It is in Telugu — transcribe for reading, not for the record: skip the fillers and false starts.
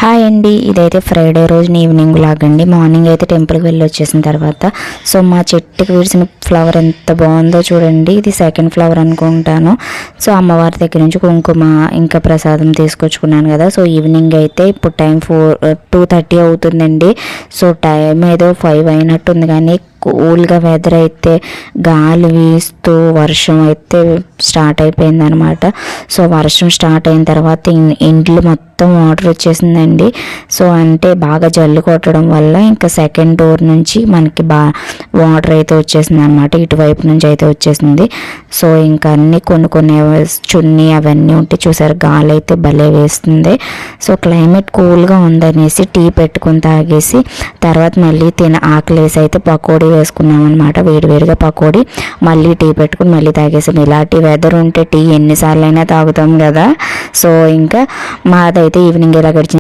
హాయ్ అండి, ఇదైతే ఫ్రైడే రోజున ఈవినింగ్ లాగండి. మార్నింగ్ అయితే టెంపుల్కి వెళ్ళి వచ్చేసిన తర్వాత సో మా చెట్టుకి విడిసిన ఫ్లవర్ ఎంత బాగుందో చూడండి. ఇది సెకండ్ ఫ్లవర్ అనుకుంటాను. సో అమ్మవారి దగ్గర నుంచి కుంకుమ ఇంకా ప్రసాదం తీసుకొచ్చుకున్నాను కదా. సో ఈవినింగ్ అయితే ఇప్పుడు టైం 2:30 అవుతుందండి. సో టైం ఏదో 5 అయినట్టుంది, కానీ కూల్గా వెదర్ అయితే గాలి వీస్తూ వర్షం అయితే స్టార్ట్ అయిపోయిందనమాట. సో వర్షం స్టార్ట్ అయిన తర్వాత ఇంట్లో మొత్తం వాటర్ వచ్చేసిందండి. సో అంటే బాగా జల్లు కొట్టడం వల్ల ఇంకా సెకండ్ డోర్ నుంచి మనకి వాటర్ అయితే వచ్చేసింది అనమాట. ఇటువైపు నుంచి అయితే వచ్చేసింది. సో ఇంకా అన్నీ కొన్ని చున్నీ అవన్నీ ఉంటే చూసారు, గాలి అయితే భలే వేస్తుంది. సో క్లైమేట్ కూల్గా ఉందనేసి టీ పెట్టుకుని తాగేసి తర్వాత మళ్ళీ ఆకలేసి అయితే పకోడీ వేసుకున్నాం అనమాట. వేడివేడిగా పకోడీ, మళ్ళీ టీ పెట్టుకుని మళ్ళీ తాగేసాం. ఇలాంటి వెదర్ ఉంటే టీ ఎన్నిసార్లు అయినా తాగుతాం కదా. సో ఇంకా మాదైతే ఈవినింగ్ ఇలా గడిచింది.